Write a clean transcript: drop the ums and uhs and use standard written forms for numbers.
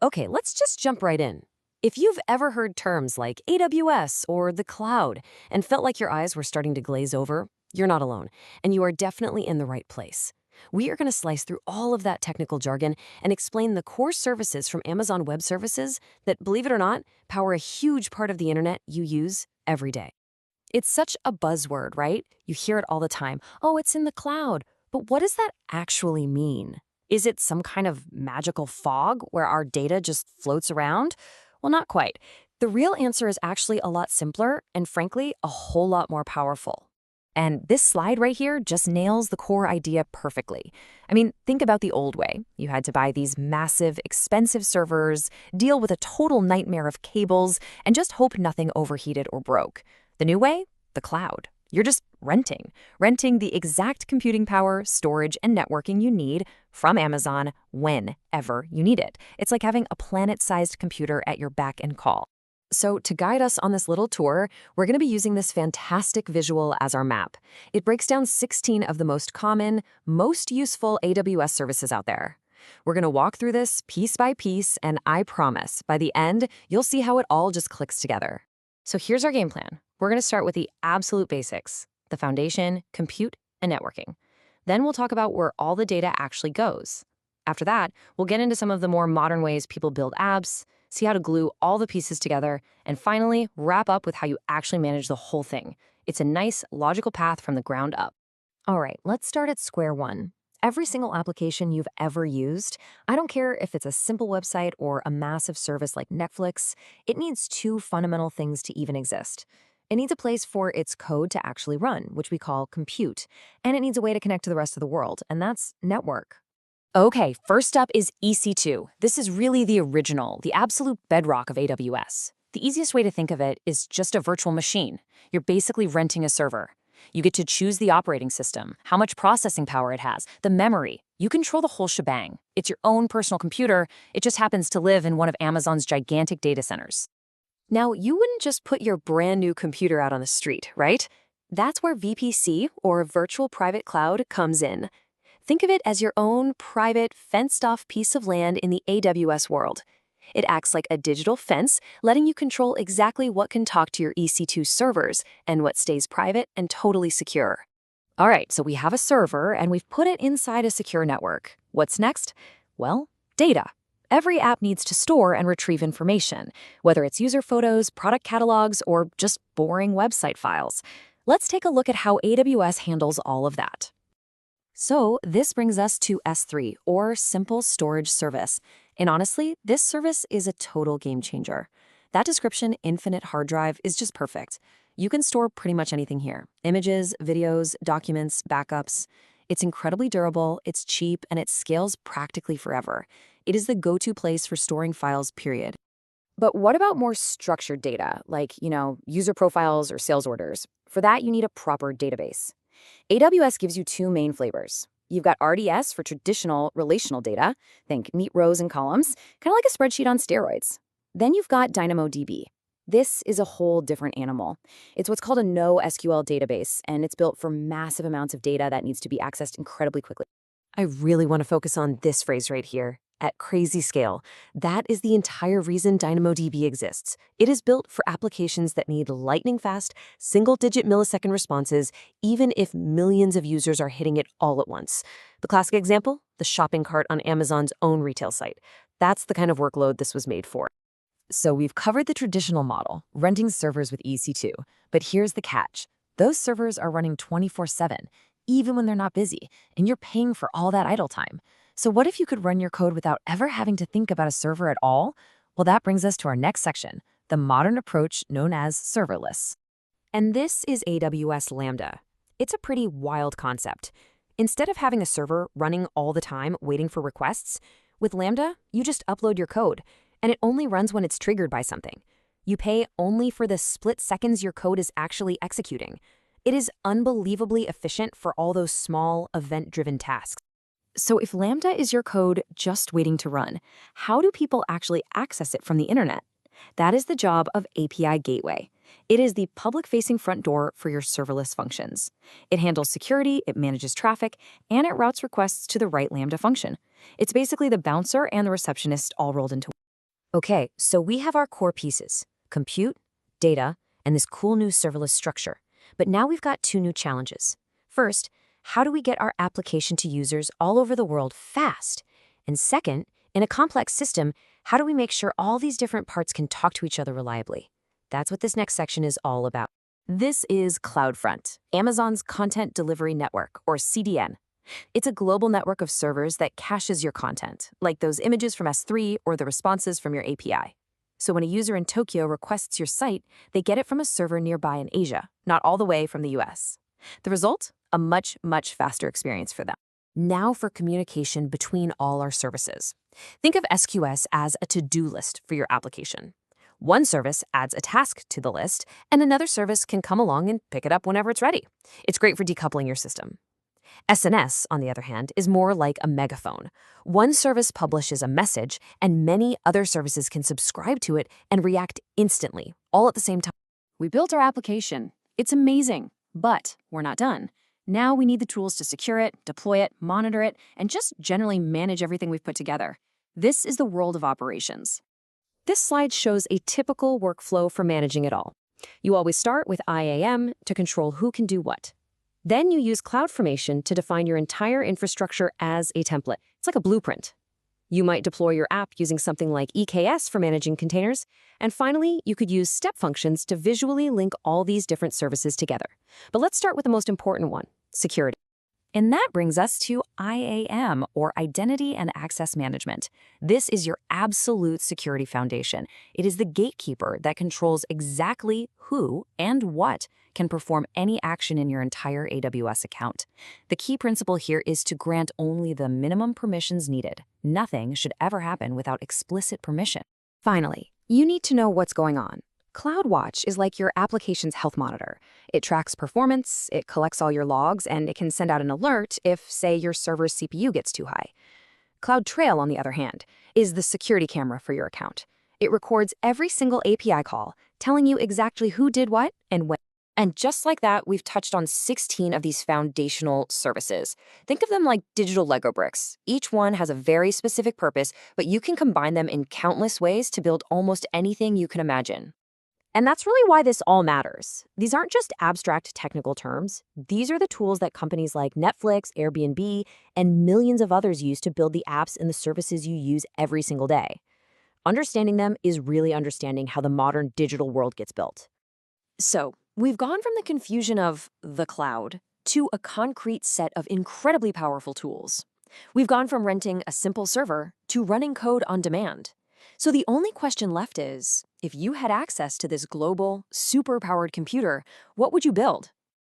Okay, let's just jump right in. If you've ever heard terms like AWS or the cloud and felt like your eyes were starting to glaze over, you're not alone, and you are definitely in the right place. We are going to slice through all of that technical jargon and explain the core services from Amazon Web Services that, believe it or not, power a huge part of the internet you use every day. It's such a buzzword, right? You hear it all the time. Oh, it's in the cloud. But what does that actually mean? Is it some kind of magical fog where our data just floats around? Well, not quite. The real answer is actually a lot simpler and, frankly, a whole lot more powerful. And this slide right here just nails the core idea perfectly. I mean, think about the old way. You had to buy these massive, expensive servers, deal with a total nightmare of cables, and just hope nothing overheated or broke. The new way? The cloud. You're just renting the exact computing power, storage, and networking you need from Amazon whenever you need it. It's like having a planet-sized computer at your beck and call. So to guide us on this little tour, we're going to be using this fantastic visual as our map. It breaks down 16 of the most common, most useful AWS services out there. We're going to walk through this piece by piece, and I promise, by the end, you'll see how it all just clicks together. So here's our game plan. We're going to start with the absolute basics, the foundation, compute, and networking. Then we'll talk about where all the data actually goes. After that, we'll get into some of the more modern ways people build apps, see how to glue all the pieces together, and finally, wrap up with how you actually manage the whole thing. It's a nice, logical path from the ground up. All right, let's start at square one. Every single application you've ever used, I don't care if it's a simple website or a massive service like Netflix, it needs two fundamental things to even exist. It needs a place for its code to actually run, which we call compute, and it needs a way to connect to the rest of the world, and that's network. Okay, first up is EC2. This is really the original, the absolute bedrock of AWS. The easiest way to think of it is just a virtual machine. You're basically renting a server. You get to choose the operating system, how much processing power it has, the memory. You control the whole shebang. It's your own personal computer. It just happens to live in one of Amazon's gigantic data centers. Now, you wouldn't just put your brand new computer out on the street, right? That's where VPC, or Virtual Private Cloud, comes in. Think of it as your own private, fenced-off piece of land in the AWS world. It acts like a digital fence, letting you control exactly what can talk to your EC2 servers and what stays private and totally secure. All right, so we have a server and we've put it inside a secure network. What's next? Well, data. Every app needs to store and retrieve information, whether it's user photos, product catalogs, or just boring website files. Let's take a look at how AWS handles all of that. So this brings us to S3, or Simple Storage Service. And honestly, this service is a total game changer. That description, infinite hard drive, is just perfect. You can store pretty much anything here. Images, videos, documents, backups. It's incredibly durable, it's cheap, and it scales practically forever. It is the go-to place for storing files, period. But what about more structured data, like, user profiles or sales orders? For that, you need a proper database. AWS gives you two main flavors. You've got RDS for traditional relational data, think neat rows and columns, kind of like a spreadsheet on steroids. Then you've got DynamoDB. This is a whole different animal. It's what's called a NoSQL database, and it's built for massive amounts of data that needs to be accessed incredibly quickly. I really want to focus on this phrase right here. At crazy scale. That is the entire reason DynamoDB exists. It is built for applications that need lightning-fast, single-digit millisecond responses, even if millions of users are hitting it all at once. The classic example? The shopping cart on Amazon's own retail site. That's the kind of workload this was made for. So we've covered the traditional model, renting servers with EC2. But here's the catch. Those servers are running 24/7, even when they're not busy, and you're paying for all that idle time. So what if you could run your code without ever having to think about a server at all? Well, that brings us to our next section, the modern approach known as serverless. And this is AWS Lambda. It's a pretty wild concept. Instead of having a server running all the time waiting for requests, with Lambda, you just upload your code, and it only runs when it's triggered by something. You pay only for the split seconds your code is actually executing. It is unbelievably efficient for all those small, event-driven tasks. So if Lambda is your code just waiting to run, how do people actually access it from the internet? That is the job of API Gateway. It is the public-facing front door for your serverless functions. It handles security, it manages traffic, and it routes requests to the right Lambda function. It's basically the bouncer and the receptionist all rolled into one. Okay, so we have our core pieces: compute, data, and this cool new serverless structure. But now we've got two new challenges. First, how do we get our application to users all over the world fast? And second, in a complex system, how do we make sure all these different parts can talk to each other reliably? That's what this next section is all about. This is CloudFront, Amazon's Content Delivery Network, or CDN. It's a global network of servers that caches your content, like those images from S3 or the responses from your API. So when a user in Tokyo requests your site, they get it from a server nearby in Asia, not all the way from the US. The result? A much, much faster experience for them. Now for communication between all our services. Think of SQS as a to-do list for your application. One service adds a task to the list, and another service can come along and pick it up whenever it's ready. It's great for decoupling your system. SNS, on the other hand, is more like a megaphone. One service publishes a message, and many other services can subscribe to it and react instantly, all at the same time. We built our application. It's amazing, but we're not done. Now we need the tools to secure it, deploy it, monitor it, and just generally manage everything we've put together. This is the world of operations. This slide shows a typical workflow for managing it all. You always start with IAM to control who can do what. Then you use CloudFormation to define your entire infrastructure as a template. It's like a blueprint. You might deploy your app using something like EKS for managing containers. And finally, you could use step functions to visually link all these different services together. But let's start with the most important one: security. And that brings us to IAM, or Identity and Access Management. This is your absolute security foundation. It is the gatekeeper that controls exactly who and what can perform any action in your entire AWS account. The key principle here is to grant only the minimum permissions needed. Nothing should ever happen without explicit permission. Finally, you need to know what's going on. CloudWatch is like your application's health monitor. It tracks performance, it collects all your logs, and it can send out an alert if, say, your server's CPU gets too high. CloudTrail, on the other hand, is the security camera for your account. It records every single API call, telling you exactly who did what and when. And just like that, we've touched on 16 of these foundational services. Think of them like digital Lego bricks. Each one has a very specific purpose, but you can combine them in countless ways to build almost anything you can imagine. And that's really why this all matters. These aren't just abstract technical terms. These are the tools that companies like Netflix, Airbnb, and millions of others use to build the apps and the services you use every single day. Understanding them is really understanding how the modern digital world gets built. So, we've gone from the confusion of the cloud to a concrete set of incredibly powerful tools. We've gone from renting a simple server to running code on demand. So the only question left is, if you had access to this global, super-powered computer, what would you build?